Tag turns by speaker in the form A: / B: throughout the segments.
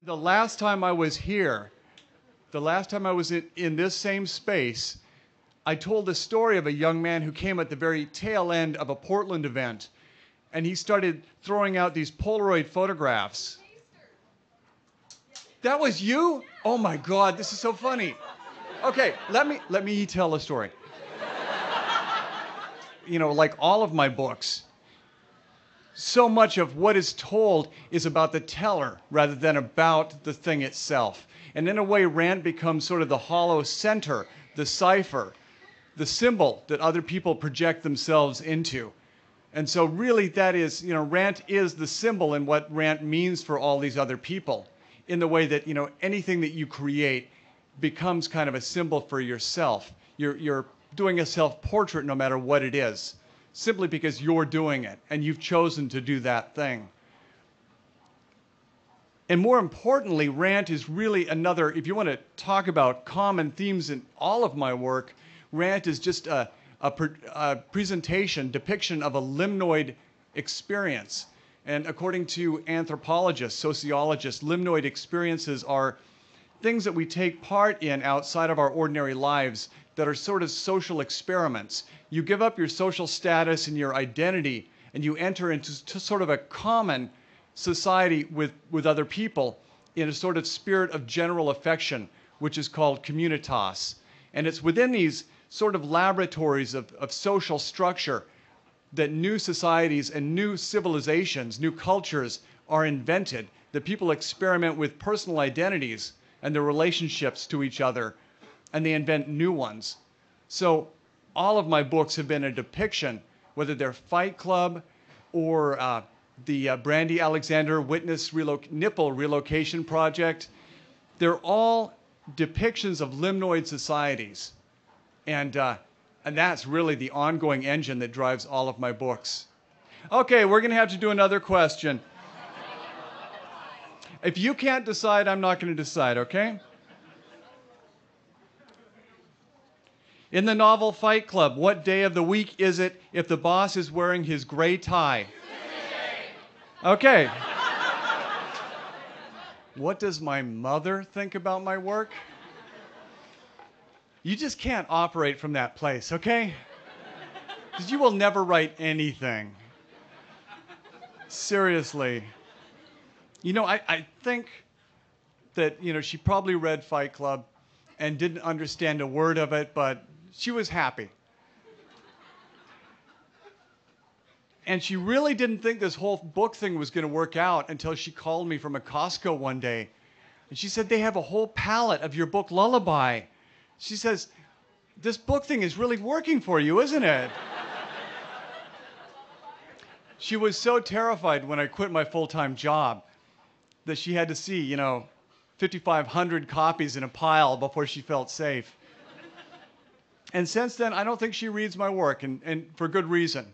A: the last time I was here, the last time I was in this same space, I told the story of a young man who came at the very tail end of a Portland event, and he started throwing out these Polaroid photographs. That was you? Oh my God, this is so funny. Okay, let me tell a story. You know, like all of my books, so much of what is told is about the teller rather than about the thing itself. And in a way, Rant becomes sort of the hollow center, the cipher, the symbol that other people project themselves into. And so really that is, you know, Rant is the symbol in what Rant means for all these other people, in the way that, you know, anything that you create becomes kind of a symbol for yourself. You're doing a self-portrait no matter what it is, simply because you're doing it and you've chosen to do that thing. And more importantly, Rant is really another, if you want to talk about common themes in all of my work, Rant is just a presentation, depiction of a limnoid experience. And according to anthropologists, sociologists, limnoid experiences are things that we take part in outside of our ordinary lives that are sort of social experiments. You give up your social status and your identity, and you enter into sort of a common society with other people in a sort of spirit of general affection, which is called communitas. And it's within these sort of laboratories of social structure that new societies and new civilizations, new cultures are invented, that people experiment with personal identities and their relationships to each other, and they invent new ones. So all of my books have been a depiction, whether they're Fight Club or the Brandy Alexander Witness Nipple Relocation Project. They're all depictions of limnoid societies. And that's really the ongoing engine that drives all of my books. Okay, we're going to have to do another question. If you can't decide, I'm not going to decide, okay? In the novel Fight Club, what day of the week is it if the boss is wearing his gray tie? Okay. What does my mother think about my work? You just can't operate from that place, okay? Because you will never write anything. Seriously. You know, I think that, you know, she probably read Fight Club and didn't understand a word of it, but she was happy. And she really didn't think this whole book thing was going to work out until she called me from a Costco one day. And she said, they have a whole palette of your book Lullaby. She says, this book thing is really working for you, isn't it? She was so terrified when I quit my full-time job that she had to see, you know, 5,500 copies in a pile before she felt safe. And since then, I don't think she reads my work, and for good reason.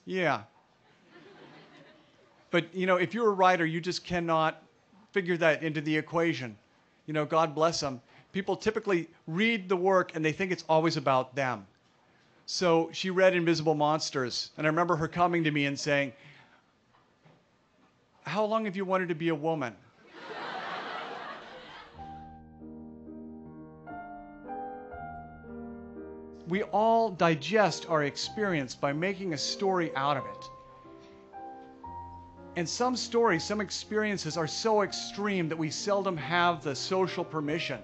A: Yeah. But, you know, if you're a writer, you just cannot figure that into the equation. You know, God bless them. People typically read the work and they think it's always about them. So she read Invisible Monsters, and I remember her coming to me and saying, how long have you wanted to be a woman? We all digest our experience by making a story out of it. And some stories, some experiences are so extreme that we seldom have the social permission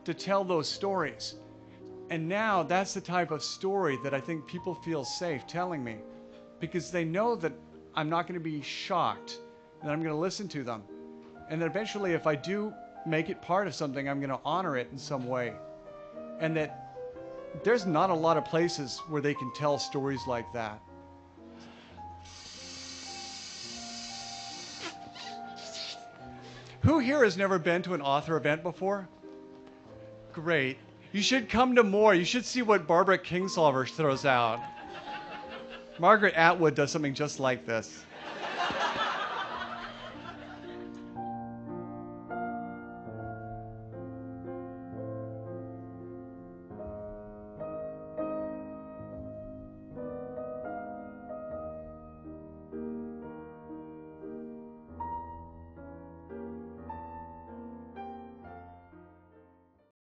A: to tell those stories. And now that's the type of story that I think people feel safe telling me, because they know that I'm not going to be shocked, that I'm going to listen to them. And that eventually, if I do make it part of something, I'm going to honor it in some way. And that there's not a lot of places where they can tell stories like that. Who here has never been to an author event before? Great. You should come to more. You should see what Barbara Kingsolver throws out. Margaret Atwood does something just like this.